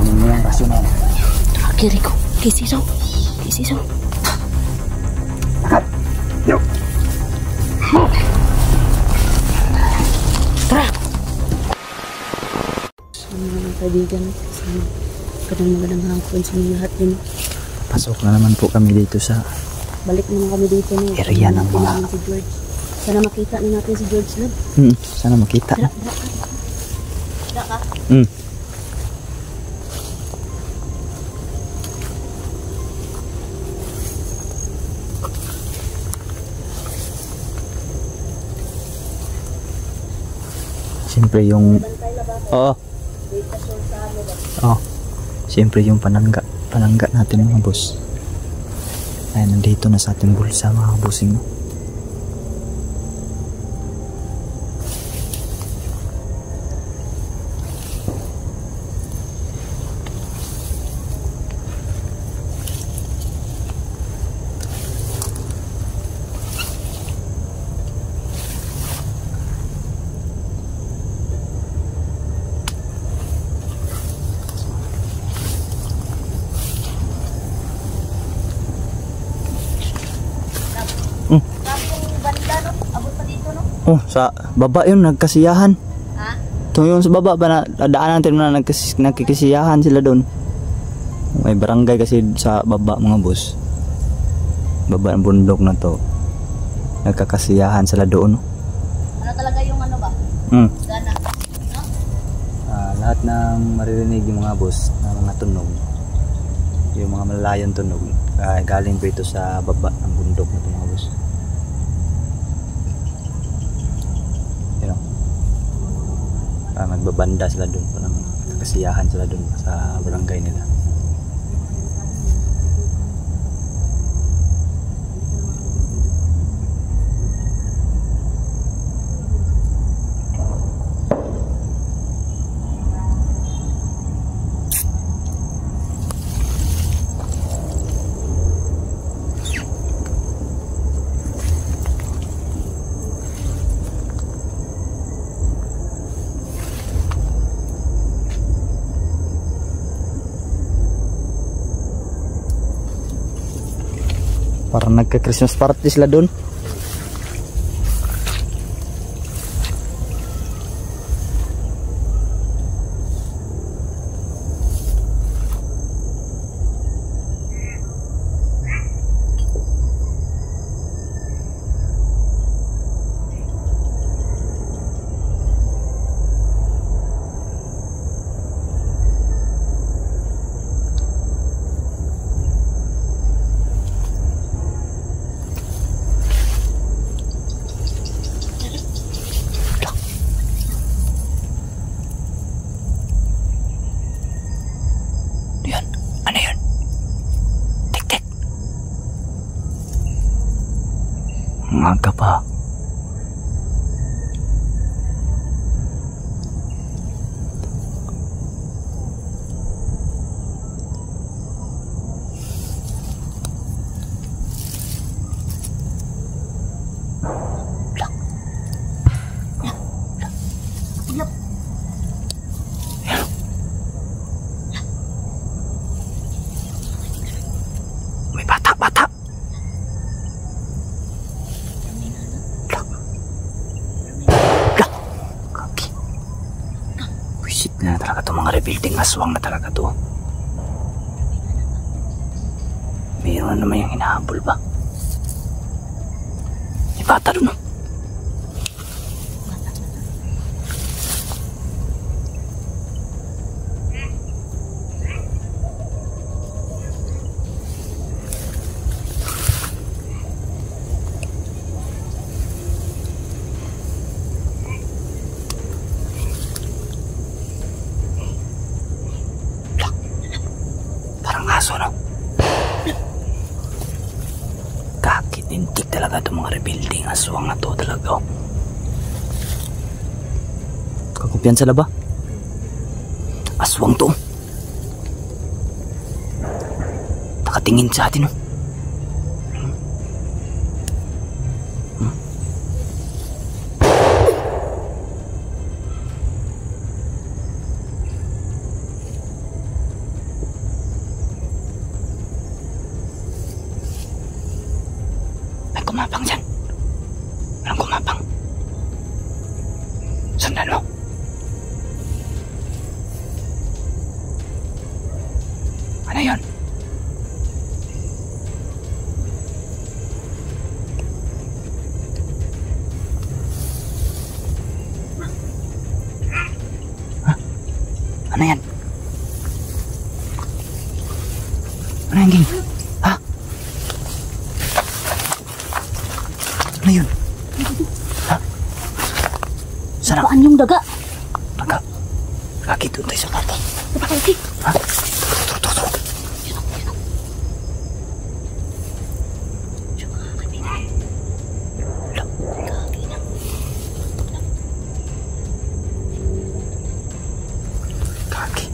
Kunin mo yung raso na yan. Kiri ko. Kisisaw. Kisisaw. Lakat. Yo. Tara. So mga kaibigan, magandang hapon sa mga lahat din. Pasok na naman po kami dito sa balik naman kami dito no. Area ng mga si George. Sana makita na natin si George Love. Sana makita. Dra ka? Siyempre yung siyempre yung panangga natin mga boss. Ay, nandito na sa ating bulsa mga bossing. Oh, sa baba yun, nagkasiyahan. Ha? Ito yung sa baba ba na daanan natin na nagkikisiyahan sila doon. May barangay kasi sa baba mga boss. Baba ng bundok na to. Nagkakasiyahan sila doon. Ano talaga yung ano ba? Gana. No? Lahat ng maririnig yung mga boss na mga tunog. Yung mga malalayong tunog. Galing po ito sa baba ng bundok na to mga boss. Magbabanda sila doon, parang kasiyahan sila doon sa barangay nila. Parang nagka-Christmas party sila doon. Maaga pa. May bata. Na talaga itong mga rebuilding aswang na talaga to. Mayroon naman yung hinahabol ba? May bata doon. Aso no? Kakitintik talaga itong mga rebuilding aswang na to talaga. Kakumpiyansa na ba? Aswang to. Nakatingin sa atin oh. gumapang dyan. Walang gumapang. Sundan mo. Ano yun? Ano yan? Ano yan, Ging? Ha? Ano yun? Ha? Sana? Paan yung daga? Daga? Lagi doon tayo sa kwarto. Okay. Ha? Turo. Kaki.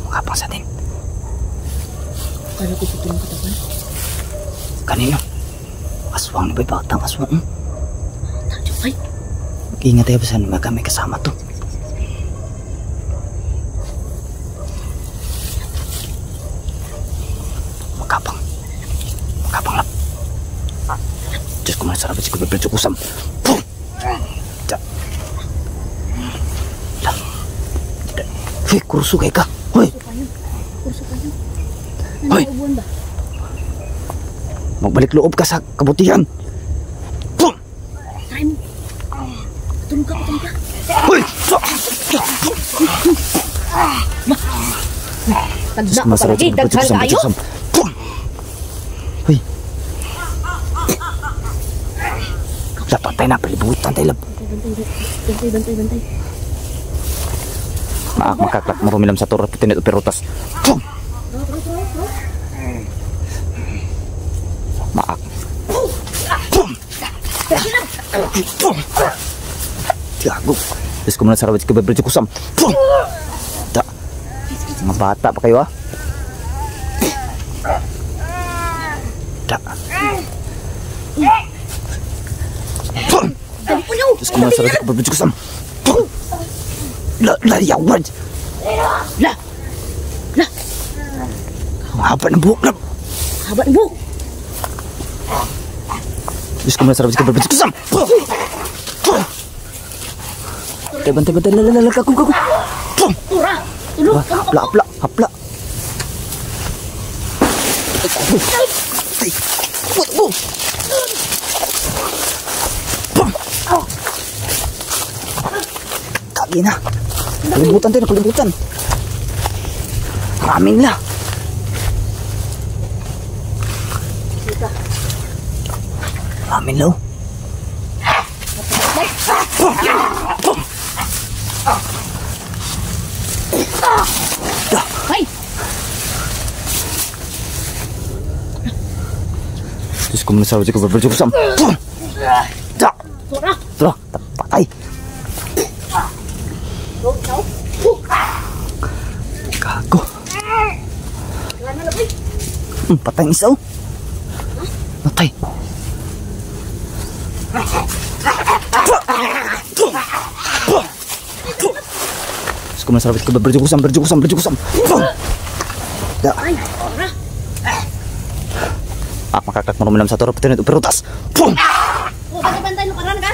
Makapang sa atin. Kala ko putol ang katawan. Kanino? Aswang na ba'y batang aswang? Tadyo kay. Mag-ingat tayo saan may kasama to. Makapang lang. Diyos ko man sarap si Kuya Pedro Kusam. Pum! Hoy, kurso kay ka. Hoy! Kurso kayo. Hoy! Nanaubuan ba? Magbalik loob ka sa kabutihan. Pum! Try mo. Patulog ka. Hoy! Tagda ka pala. Daghan kayo. Pum! Hoy! Dapat tayo na palibutan tayo lab. Bantay. Makaklak mo pumilam sa turot pitinit o perutas. Pum! Maak. Pum! Pum! Tiago. Terus ko muna sarawit ka Pedro Kusam. Pum! Da. Mga bata pa kayo, ha? Da. Pum! Terus ko muna sarawit ka Pedro Kusam. Pum! Lariyawan! La! Mahaba ng buhok lang. Haba ng buhok. Terus ko muna sarawit ka Pedro Kusam. Pum! Pum! Bantay, lalala, kaku. Pum! Tura! Tulog! Hapla. Ay! Pum! Pum! Kagi na. Kulibutan. Amin lah. Amin lah. Hay! Terus ko muna sarawit ka Pedro Kusam. Pum! Da! Tura! Patay. Gago. Patay ang isa, oh. Patay. Terus ko muna sarawit ka Pedro Kusam. Da! Makakak mo naman sa turot pitinit o perutas. Pum! Bantay mo karan ka.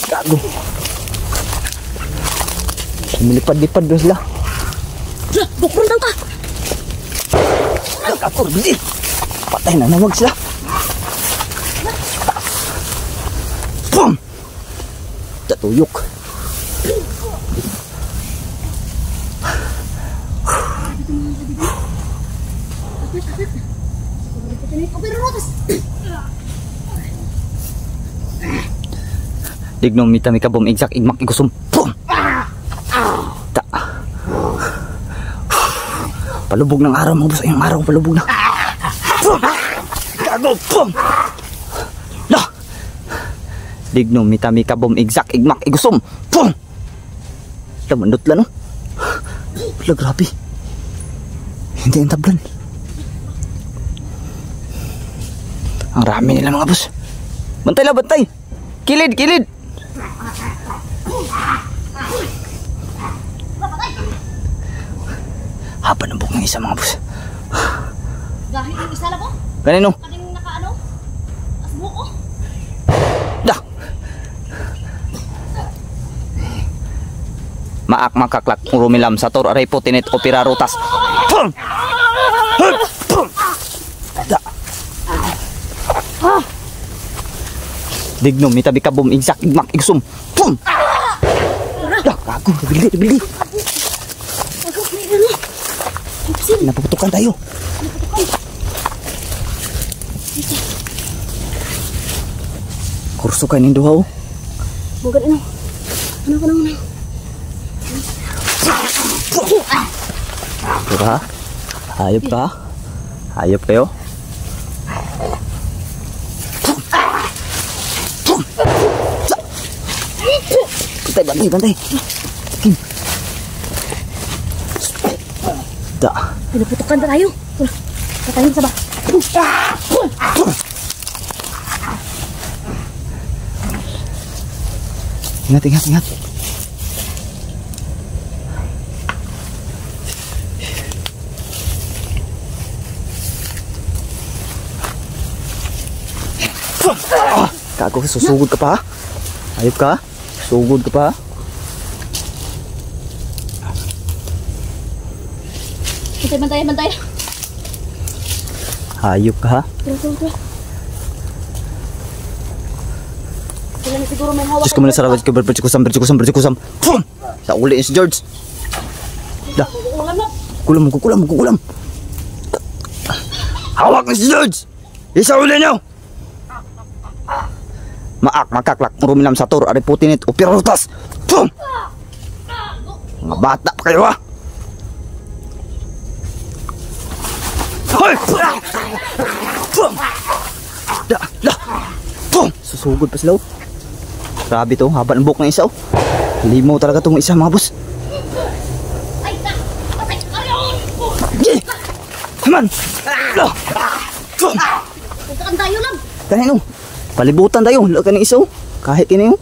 Gago. Lumilipad-lipad doon sila. Bukron lang ka. Kakor, bili. Patay na nawag sila. Pum! Tatuyok. Dignom mita mi kabom igsak igmak igusum. Pum! Ta. Palubog ng araw mga boss. Ayong araw palubog na. Gago! Pum! Lah! Digno, mita-mika bom, igzak, igmak, igusom! Pum! Lamandot lang, no? Wala, grabe. Hindi ang tablan. Ang rami nila mga boss. Bantay lang, bantay! Kilid, kilid! Haba ng buhok ng isa mga boss. Dahil yung isa lang ko? Ganun, no? Kaning nakaano? Asbuk ko? Dah! Maak makaklak rumilam sa tor aray putinit o pirarutas. Pum! Pum! Da! Digno, mitabi ka bum, igsak, igmak, igsum. Pum! Dah, gago, bili, bili. Napuputukan tayo. Kurso ka nindo ho. Bukan ano? Ano? Diba? Hayop ka? Hayop kayo? Bantay. Kim. Da. Pinaputukan na tayo. Patayin sa ba? Ingat. Gago, susugod ka pa ha? Hayop ka? Susugod ka pa ha? Bantay. Hayop ka ha? Tara. Sila na siguro may hawak. Diyos ko muna sarawad ka, bercikusam. Pum! Sa uli si George. Dah. Kukulam. Hawak na si George! Isa uli niyo! Maak, makaklak, rumilam sa tor, ari putinit, o pirarutas. Pum! Mga bata pa kayo ha! Hoy! Pum! Da! Pum! Susugod pa sila oh. Grabe to, haba ng buhok ng isa oh. Limaw talaga itong isa mga boss. Haman! Pum! Puntakan tayo lang. Kanino? Palibutan tayo, laka ng isa oh. Kahit kini oh.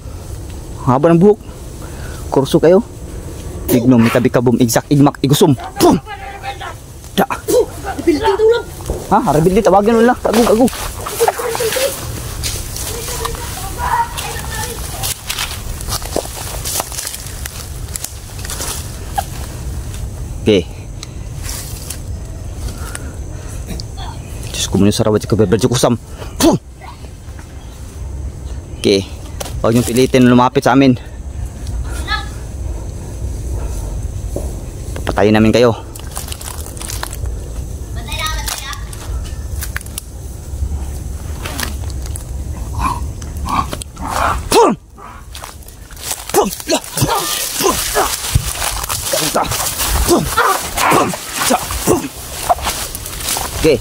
Haba ng buhok. Kurso kayo. Tignom, mitabi ka bum, igsak, igmak, igusum. Pum! Da! Rebuilding ito lang. Ha? Rebuilding, tawagin mo lang. Tago. Okay. Diyos ko muna sarawat sa kababadyo kusam. Pum! Okay. Huwag niyong pilitin na lumapit sa amin. Papatayin namin kayo. Okay.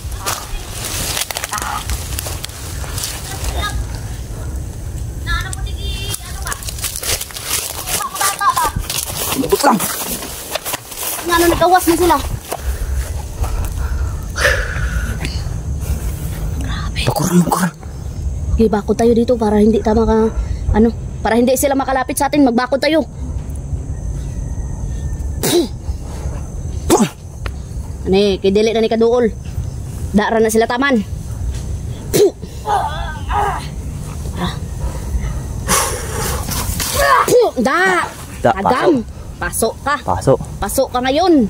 Lubot lang. Ano, nagkawas na sila. Bakuran. Okay, bakod tayo dito para hindi tama ka, para hindi sila makalapit sa atin, magbakod tayo. Ani, kidili na ni kaduol. Dara na sila taman. Da! Agam! Pasok ka. Pasok ka ngayon.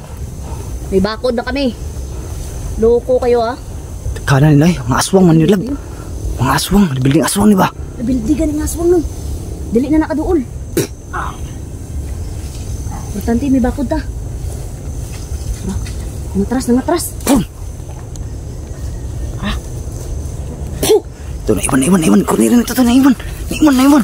May bakod na kami. Loko kayo ah. Kanan nila mga aswang man nilag. Mga aswang, building aswang ni ba? Nabildigan ng aswang nun. Dili na nakaduol. Importante, may bakod ta. Nangatras. Ito na iwan. Kurnirin ito na iwan. Naiwan.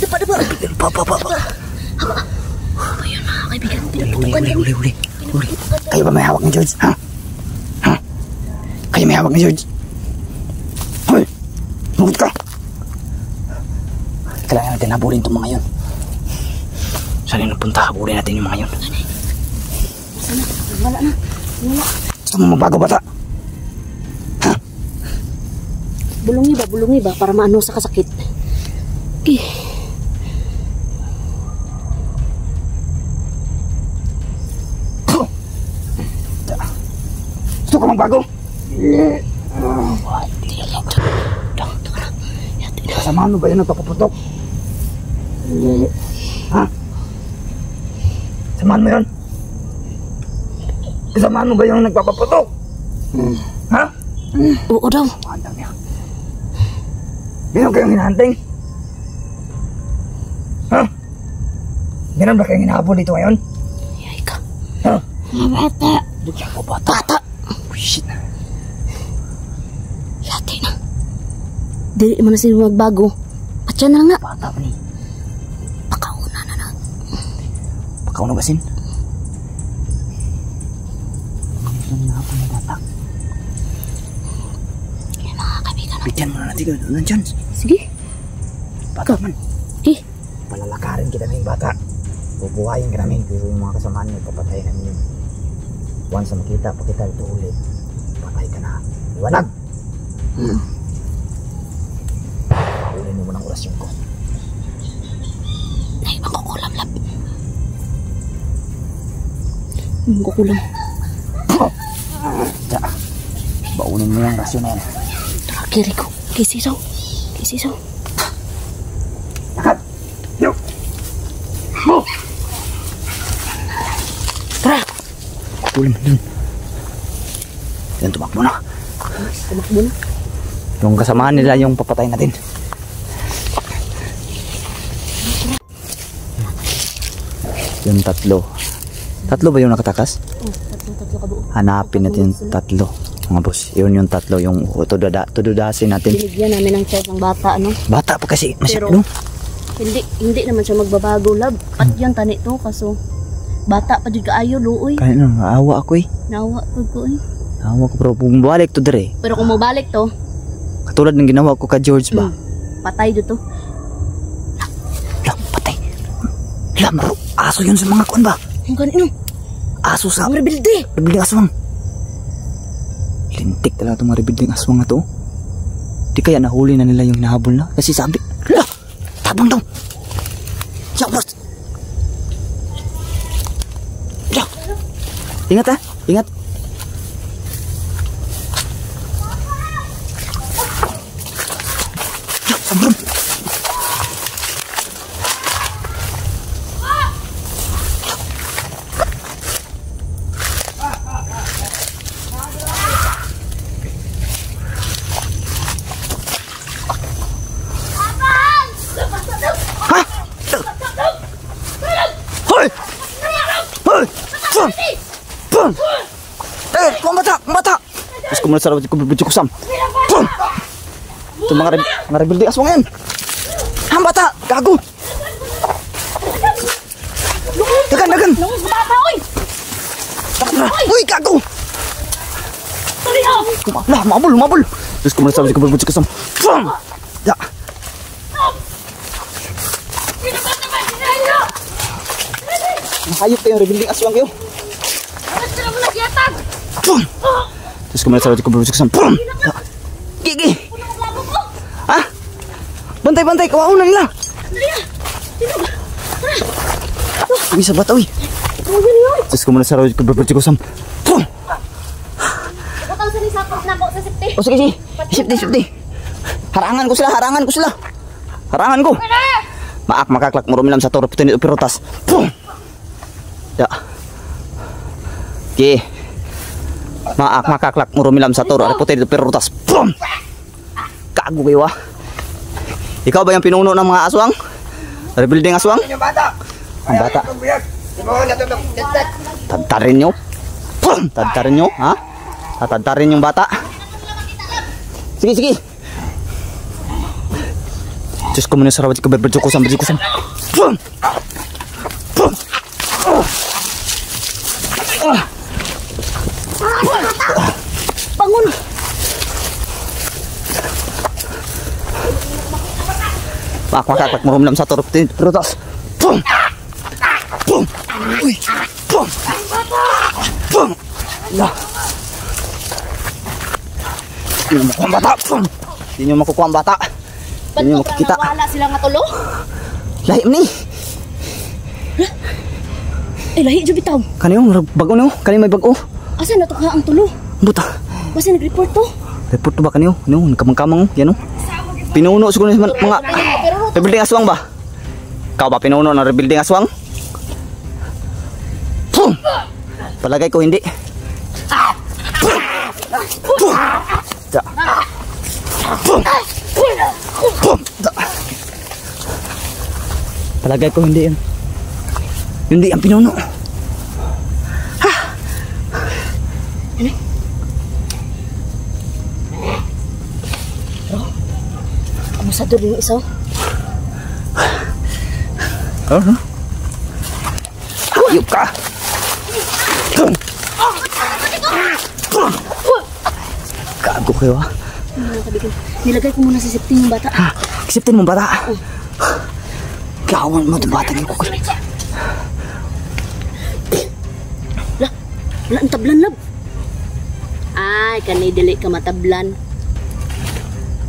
Dapa. Pa. Ayun mga kaibigan, pinagtutukan kami. Huli. Kayo ba may hawak ni George? Ha? Kayo may hawak ni George? Hoy! Magot ka! Kailangan natin habulin itong mga yun. Saan yung napunta? Habulin natin yung mga yun. Sana, wala na. Gusto mo magbago bata? Ha? Bulungi ba para maano sa kasakit. Okay. Gusto ka magbago? Kasama mo ba yun nagpapaputok? Ha? Samahan mo yun? Kasamahan mo ba yung nagpapaputok? Ha? Oo daw. Mandang niya. Ganun kayong hinahanting? Ha? Ganun ba kayong hinahabol dito ngayon? Yay ka. Ha? Bata. Bukyan ko bata. Shit na. Yate na. Dili mo na sila magbago. At yan na lang na. Bata pa ni. Pakauna na. Pakauna ba sin? Ang hinahabol na bata. Yan mga kaibigan. Bigyan mo na natin ng chance. Sige. Bata man. Eh. Palalakarin kita ng bata. Bubuhayin ka namin. Pero yung mga kasamaan mo, papatay namin yun. Once na makita pa kita ito ulit, patay ka na. Iwanag! Paulin mo ng orasyon ko. Ay, makukulam lab. Makukulam. Baunin mo yung orasyon na yan. Tara, kiri ko. Kisisaw. Lakat! Yo! Mo! Tara! Paulin mo dun. Yan, tumakbo na. Tumakbo na. Yung kasamaan nila yung papatay natin. Yung tatlo. Tatlo ba yung nakatakas? Oh, tatlo ka buo. Hanapin natin yung tatlo. Mga boss, yun yung tatlo. Yung tududasin natin. Binigyan namin ng chance ng bata, ano? Bata pa kasi. Pero, Masyado. hindi naman siya magbabago, lab. At yan, tani to, kaso bata pa dyan kaayo, luoy. Kaya nang naawa ako eh. Nawa ko eh. Naawa ko pero bumalik to dire. Pero kung mabalik to, Katulad ng ginawa ko ka George ba? patay dito. Lang, patay. Lang, bro. Aso yun sa mga kuan ba? Ang ganun. Aso sa... Ang rebilde. Rebuilding aswang. Lintik talaga itong mga rebuilding aswang na to. Di kaya nahuli na nila yung hinahabol na? Kasi sabi, la! Tabang daw! Ya, boss! Ya! Ingat ha! Ingat! Ya, sabron! Mata! Terus kemudian sarap cukup sam. Itu mga rebuilding aswang yan. Bata! Gago! Dagan! Uy, gago! Lah, mabul! Terus kemudian sarap cukup sam. Ya. Hayop kayo, rebuilding aswang kayo. Terus kemudian sarap cukup sam. Gigi! Ah! Bantay, kawauna nila. Bisa bata, uy. Terus kemudian sarap cukup sam. Butang sa nisapos na po sa safety. Oh, sige. Safety. Harangan ko sila. Harangan ko. Maak makaklak murumilam sa toro putin itu pirutas. Ya. Oke. Maak makaklak murumilam sa toro putin itu pirutas. Kago kayo ah. Ikaw ba yung pinuno ng mga aswang? Rebuilding aswang? Ang bata. Tadtarin nyo, ha? Tatadtarin yung bata. Sige. Diyos ko muna sa rawat ka berjukusan. Boom! Boom! Bangun! Mak, merum dalam satu rutas. Boom! Boom! Uy! Boom! Boom! Lah. Hindi nyo makukuha ang bata. Boom! Hindi nyo makukuha ang bata. Ba't Hindi nyo sobrang makikita. nawala sila nga tulo? Lahi ni. Lahi dyan bitaw. Kanino, bago niyo. Kanino may bago. Asa na to ka ang tulo? Buta. Basta nag-report to? Report to ba kanino? Ano, kamang-kamang. Yan o. Pinuno siguro mga rebuilding aswang ba? Kau ba pinuno ng rebuilding aswang? Boom! Palagay ko hindi. Boom! Da. Boom! Boom! Da. Palagay ko hindi yan. Hindi ang pinuno. Ha! Amusador yung isa. Ayup ka! Gago kayo ha? Nilagay ko muna sa safety yung bata. Ha? Acceptin mo bata? Gawan mo itong bata niyo ko. Wala ang tablan lab. Ay, kanay dili ka matablan.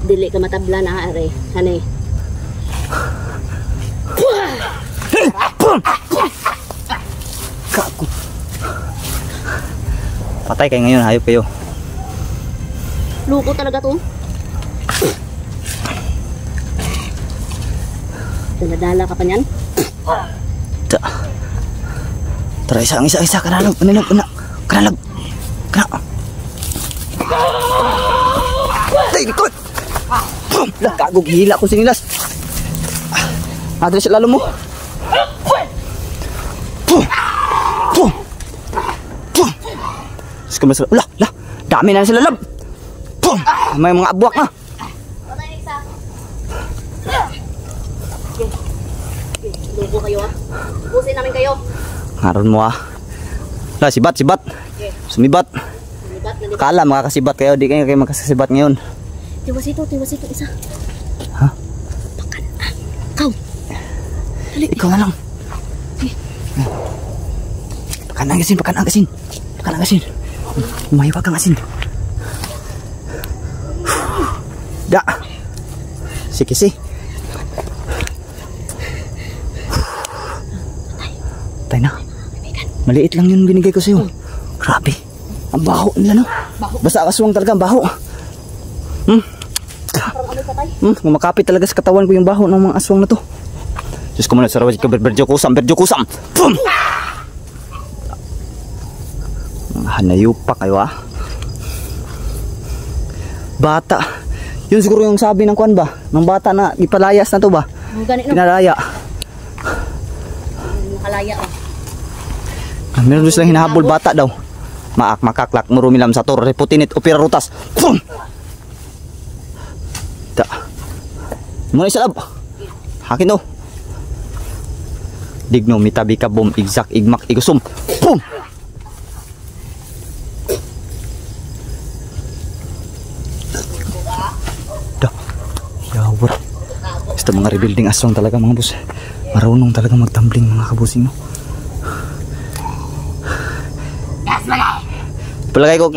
Dili ka matablan ah, are. Hanay. Gago. Patay kayo ngayon, hayop kayo. Luko talaga to. Daladala ka pa niyan? Tara isa kanalog. Kanalog. Tay, likod! Lah, gago, gihila ko sinilas. Adres lalo mo. Terus kemas. Lah, dami na sila lab. May mga abuak na. Luko kayo ah. Busin namin kayo. Ngaron mo ah. Lah, sibat. Sumibat. Kala makakasibat kayo, di kayo makakasibat ngayon. Tiwas ito isa. Ha? Pakan. Kau. Dali. Ikaw na lang. Pakan ang asin. Umahiwa kang asin. Da. Sikisi. Patay na. Maliit lang yun binigay ko sa'yo. Grabe. Ang baho nila, no? Basta aswang talaga, ang baho. Kumakapit talaga sa katawan ko yung baho ng mga aswang na to. Diyos ko muna, sarawad ka, berjukusam. Boom! Hanayupa kayo ah. Bata. Yun siguro yung sabi ng kwan ba? Ng bata na ipalayas na to ba? Pinalaya. Nakalaya ah. Meron doon silang hinahabol bata daw. Maak, makaklak, murumilam sa tor, reputinit, opera rutas. Boom! Da. Muna isa lab. Hakin to. Digno, mitabi ka, boom, igzak, igmak, igusum. Boom! Da. Yawar. Basta mga rebuilding aswang talaga mga boss. Marunong talaga magtumbling mga kabusing mo. Palagay ko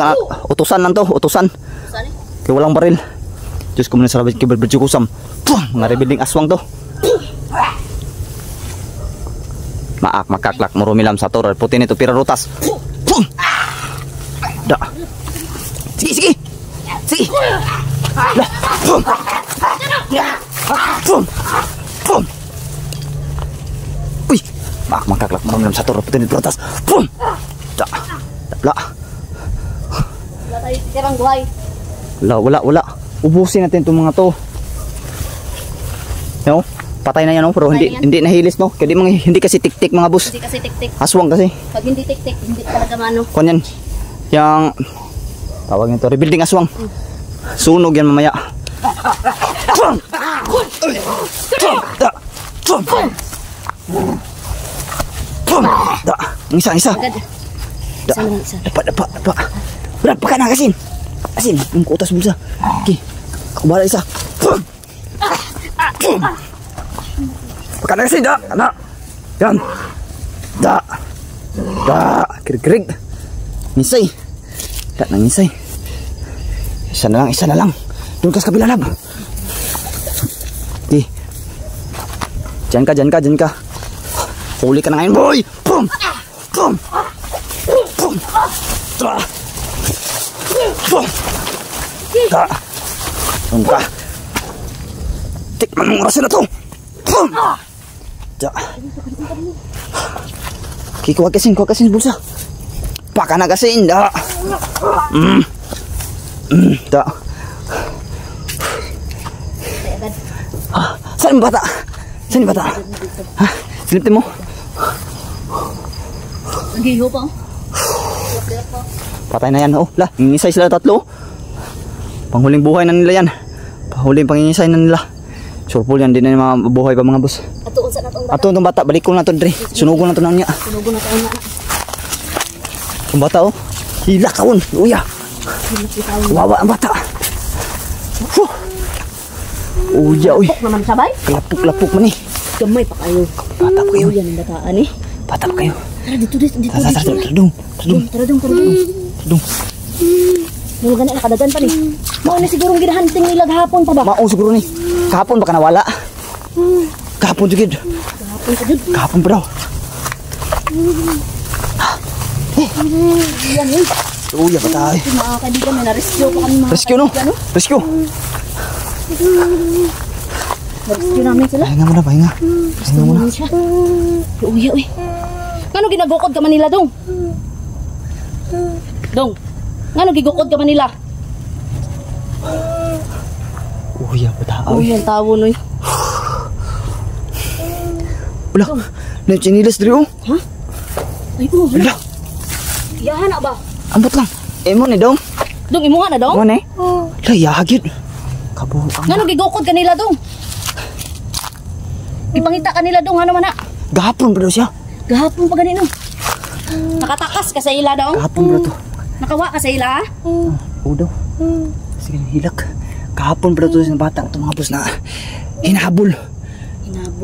utusan lang to, utusan. Kaya walang baril. Diyos ko muna sa rabit berjukusam. Mga rebuilding aswang to. Maak, makaklak, murumilam sa tor, putin ito, pira rutas. Da. Sige. Lah. Boom. Uy. Maak, makaklak, murumilam sa tor, putin ito, rutas. Boom. Da. Wala tayo tirang buhay. Wala. Ubusin natin itong mga to. No? Patay na yan, no? Pero hindi nahilis, no? Kaya hindi kasi tik-tik mga boss. Hindi kasi tik-tik. Aswang kasi. Pag hindi tik-tik, hindi talaga mano. Kung yan, yung tawag nito, rebuilding aswang. Sunog yan mamaya. Isa. Isa lang, isa. Dapat. Berat pa ka na, Asin. Asin, yung kutas bulsa. Okay, ako bahala isa. Pakan na, Asin, da. Yan. Da. Kirig. Ngisay. Da, nangisay. Isa na lang. Doon ka sa kabila, lab. Okay. Diyan ka. Huli ka na ngayon, boy! Pum! Da! Doon ka. Tikman mong orasin na to! Pum! Da! Okay, kuha kasin bulsa. Paka na kasin, da! Da! Saan bata? Ha? Silipin mo. Naghiho pa. Patay na yan. Oh, nangingisay sila tatlo. Panghuling buhay na nila yan. Panghuling pangingisay na nila. Surpol yan, din na mga buhay pa mga boss. Atuon sa natong bata. Atuon itong bata, balik ko na ito, Dre. Sunugon na ito na niya. Sunugon na ito na. Itong bata, oh. Hila kaon, uya. Wawa ang bata. Uya, uy. Lapok naman sabay. Lapok man eh. Gamay pa kayo. Bata pa kayo. Yan ang bataan eh. Bata pa kayo. Tara, dito. Tara dong. Mga ganit nakadagan pa ni. Mao na sigurong ginahanting nila gahapon pa ba? Mao siguro ni. Kahapon baka nawala. Kahapon jud. Kahapon pa daw. Yan eh. Uya bata eh. Mga kaibigan na rescue pa kami mga Rescue no? Rescue. rescue namin sila. Pahinga muna. Uya uy. Ngano ginagukod ka Manila dong? Dong. Ngano gigukod ka Manila? Uya bata. Uy, ang tawo noy. Wala. Nanchinilas diri oh. Ha? Ay, Wala. Yahan na ba? Ambot lang. Emo ni dong. Dong imuha na dong? Mo ni? La yagid. Kabuang. Ngano gigukod kanila dong? Ipangita kanila dong ano man na? Gahapon pa daw siya. Gahapon pa ganino. Nakatakas ka sa ila dong? Gahapon pa to. Nakawa ka sa ila? Oo daw. Sige, hilak. Kahapon pa daw to sa bata itong mga boss na hinahabol.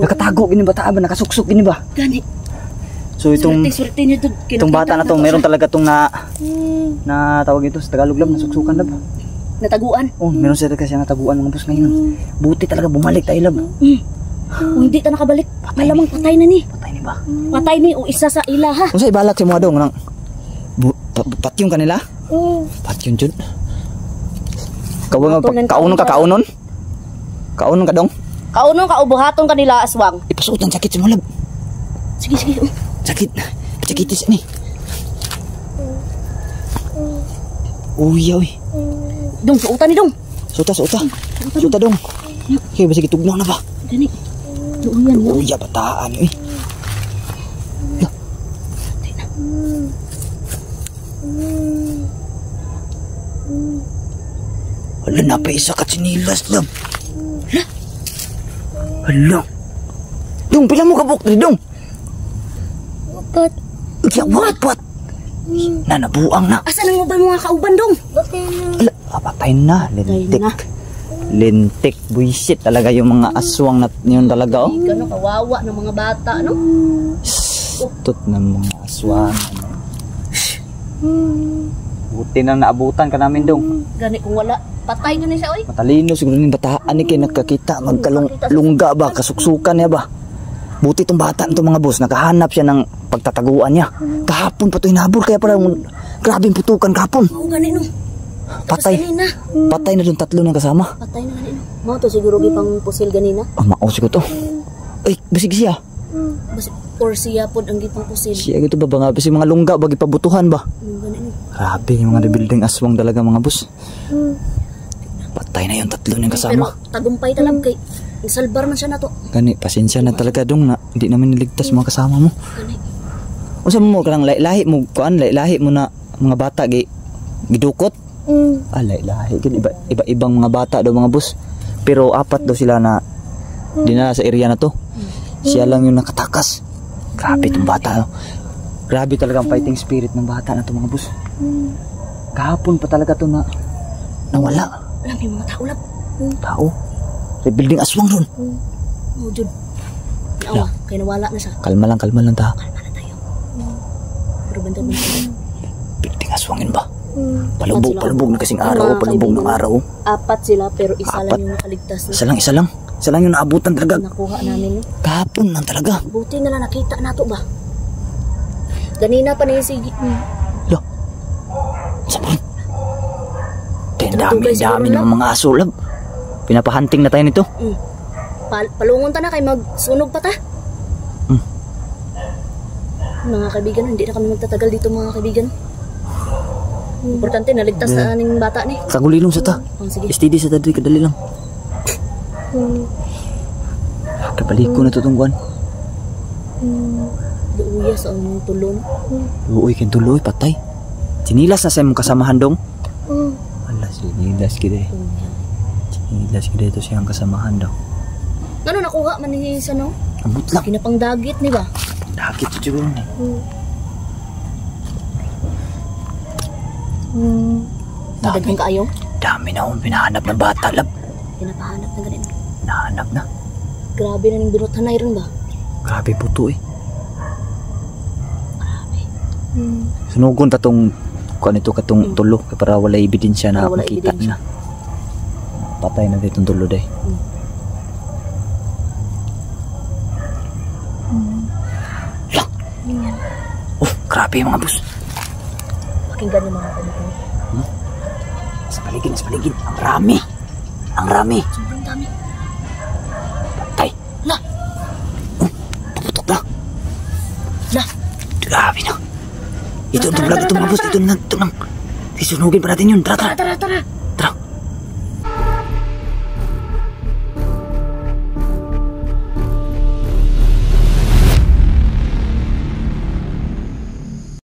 Nakatago gini bata ba? Nakasuksok gini ba? Gani. So itong Swerte niyo to. itong bata na to, meron talaga tong na tawag ito sa Tagalog lang, nasuksukan lab. Nataguan. Oh, meron sila kasi nataguan mga boss ngayon. Buti talaga bumalik tayo lab. O hindi ta nakabalik. Malamang patay na ni. Patay ni ba? Patay ni o isa sa ila ha. Kung sa ibalak si mga dong nang patyong kanila? Patyong jud. Kaunon ka dong? Kaunon ka ubuhaton kanila aswang. Ipasutan sakit si mga lab. Sige. Sakitis ni. Uy. Dong, suutan ni dong. Suta dong. Kaya ba sige tugnaw na ba? Gani. Uyan mo. Uya bataan eh. Hala na pa isa ka sinilas lang. Hala. Dong, pila mo kabuk ni dong? What? What? Nanabuang na. Asa nang ubay mga kauban dong? Hala, patay na. Lintik, buisit talaga yung mga aswang na yun talaga oh. Gano kawawa ng mga bata no? Tut ng mga aswang. Buti na naabutan ka namin dong. Gani kung wala, patay gani siya oy. Matalino siguro yung bataan ni kayo nakakita. Magkalungga ba, kasuksukan niya ba. Buti itong bata itong mga boss, nakahanap siya ng pagtataguan niya. Kahapon pa ito hinabol, kaya parang grabing putukan kahapon. Oo gani no. Patay na doon tatlo ng kasama. Patay na gani no. Mao to siguro gipang pusil ganina. Mao siguro to. Ay, basig siya. Basi or siya pod ang gipang pusil. Siya gito ba nga basi mga lungga bagi pabutuhan ba? Gani no. Grabe yung mga rebuilding aswang talaga mga boss. Patay na yung tatlo ng kasama. Pero tagumpay talag kay salbar man siya na to. Gani, pasensya na talaga dong na hindi namin niligtas mga kasama mo. Gani. Unsa mo kanang lahi mo kuan lahi mo na mga bata gidukot. Lahi gid iba-ibang mga bata daw mga boss. Pero apat daw sila na dinala sa area na to. Siya lang yung nakatakas. Grabe itong bata. No? Grabe talaga ang fighting spirit ng bata na to mga boss. Kahapon pa talaga to na nawala. Alam, may mga tao lang. Tao. Sa building aswang doon. Oh, Jun. Awa, kaya nawala na siya. Kalma lang ta. Kalma na tayo. Pero bantay. Building aswangin ba? Palubog na kasing araw. Palubog ng araw. 4 sila pero isa lang yung nakaligtas na. Isa lang. Isa lang yung naabutan talaga. Nakuha namin. Kahapon lang talaga. Buti na lang nakita nato ba? Ganina pa na yung sige. Lo. Sabi. Dami ng mga aso lab. Pinapahunting na tayo nito. Palungon ta na kay magsunog pa ta. Mga kaibigan, hindi na kami magtatagal dito mga kaibigan. Importante, naligtas na aning bata ni. Kagulilong sa ta. Sige. Steady sa tadri, kadali lang. Kabalik ko na tutungguan. Luuya sa among tulon. Uy, kintuloy, patay. Sinilas na sa mong kasamahan dong. Ala, sinilas kita eh. Sinilas kita ito siyang kasamahan daw. Ano nakuha man ni sa no? Ambot lang. Kinapang dagit ni ba? Dagit ito siguro ni. Nadaghang kaayo? Dami na akong pinahanap ng bata lab. Pinapahanap na ganun. Nahanap na. Grabe na ning binuthanay ron ba? Grabe po to eh. Grabe. Sunugon ta tong kuan ito katong tulo para wala ebidensya na Wala makita ebidensya. na. Patay na ditong tulo day. Lang. Oh, grabe mga boss. Pakinggan niyo mga kaibigan. Sa paligid. Ang rami. Sobrang dami. Patay. La. Puputok na. La. Grabe na. Ito mga boss. Ito na. Sisunugin pa natin yun. Tara. Tara.